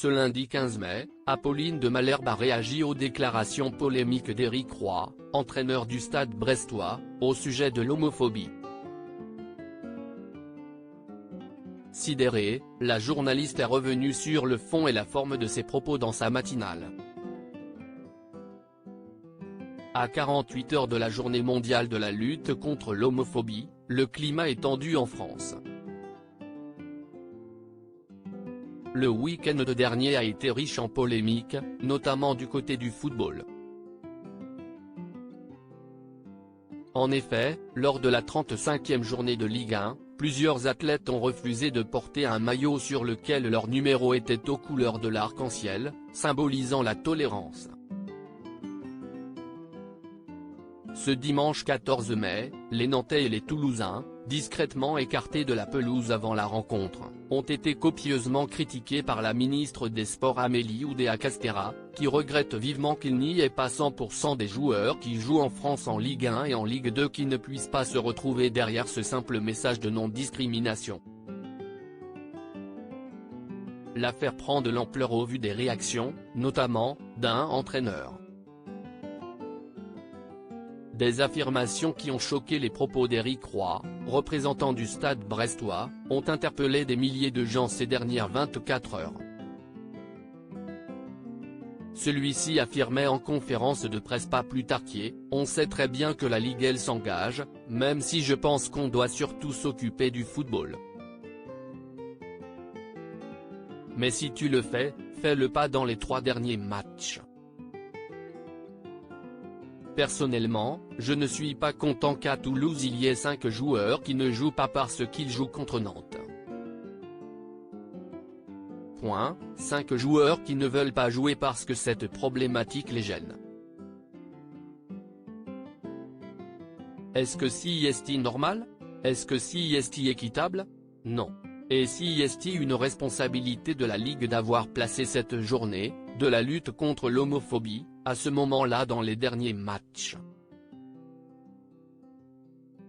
Ce lundi 15 mai, Apolline de Malherbe a réagi aux déclarations polémiques d'Éric Roy, entraîneur du Stade brestois, au sujet de l'homophobie. Sidérée, la journaliste est revenue sur le fond et la forme de ses propos dans sa matinale. À 48 heures de la journée mondiale de la lutte contre l'homophobie, le climat est tendu en France. Le week-end dernier a été riche en polémiques, notamment du côté du football. En effet, lors de la 35e journée de Ligue 1, plusieurs athlètes ont refusé de porter un maillot sur lequel leur numéro était aux couleurs de l'arc-en-ciel, symbolisant la tolérance. Ce dimanche 14 mai, les Nantais et les Toulousains, discrètement écartés de la pelouse avant la rencontre, ont été copieusement critiqués par la ministre des Sports Amélie Oudéa-Castéra, qui regrette vivement qu'il n'y ait pas 100% des joueurs qui jouent en France en Ligue 1 et en Ligue 2 qui ne puissent pas se retrouver derrière ce simple message de non-discrimination. L'affaire prend de l'ampleur au vu des réactions, notamment, d'un entraîneur. Des affirmations qui ont choqué les propos d'Éric Roy, représentant du Stade brestois, ont interpellé des milliers de gens ces dernières 24 heures. Celui-ci affirmait en conférence de presse pas plus tard qu'hier, « On sait très bien que la Ligue elle s'engage, même si je pense qu'on doit surtout s'occuper du football. Mais si tu le fais, fais-le pas dans les 3 derniers matchs. Personnellement, je ne suis pas content qu'à Toulouse il y ait 5 joueurs qui ne jouent pas parce qu'ils jouent contre Nantes. 5 joueurs qui ne veulent pas jouer parce que cette problématique les gêne. Est-ce que si est-il normal? Est-ce que si est-il équitable? Non. Et si est-il une responsabilité de la Ligue d'avoir placé cette journée, de la lutte contre l'homophobie, à ce moment-là dans les derniers matchs?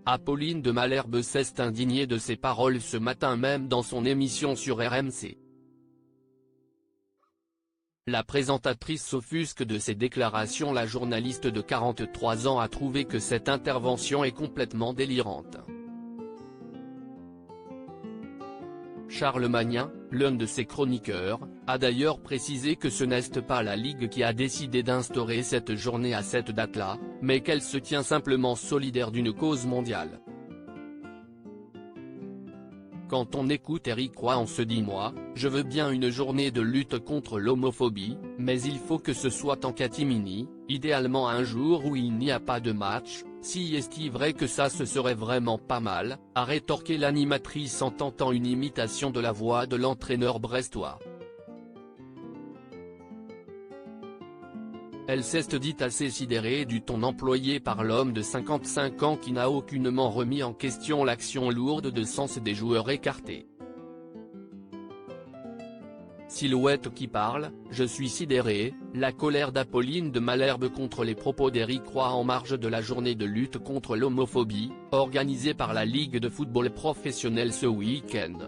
Apolline de Malherbe s'est indignée de ces paroles ce matin même dans son émission sur RMC. La présentatrice s'offusque de ces déclarations. La journaliste de 43 ans a trouvé que cette intervention est complètement délirante. Charles Magnin, l'un de ses chroniqueurs, a d'ailleurs précisé que ce n'est pas la Ligue qui a décidé d'instaurer cette journée à cette date-là, mais qu'elle se tient simplement solidaire d'une cause mondiale. Quand on écoute Éric Roy, on se dit moi, je veux bien une journée de lutte contre l'homophobie, mais il faut que ce soit en catimini, idéalement un jour où il n'y a pas de match. Si est-il vrai que ça ce serait vraiment pas mal, a rétorqué l'animatrice en tentant une imitation de la voix de l'entraîneur brestois. Elle s'est dite assez sidérée du ton employé par l'homme de 55 ans qui n'a aucunement remis en question l'action lourde de sens des joueurs écartés. Silhouette qui parle, je suis sidéré, la colère d'Apolline de Malherbe contre les propos d'Éric Roy en marge de la journée de lutte contre l'homophobie, organisée par la Ligue de football professionnel ce week-end.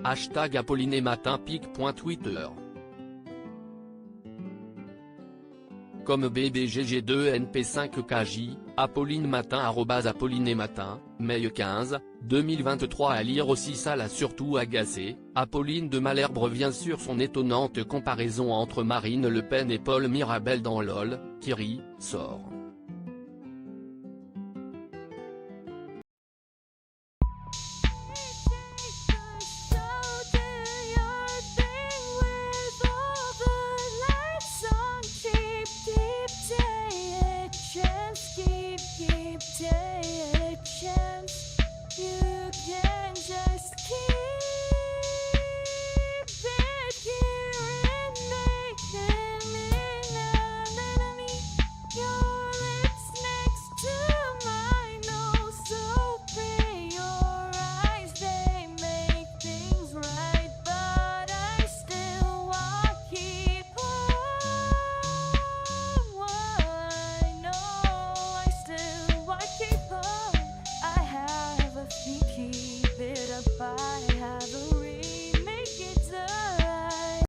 #ApollineMatin_pic.twitter. Comme BBGG2NP5KJ, Apolline Matin @ApollineMatin, mai 15, 2023. À lire aussi. Ça l'a surtout agacé, Apolline de Malherbe revient sur son étonnante comparaison entre Marine Le Pen et Paul Mirabel dans LOL, qui rit, sort.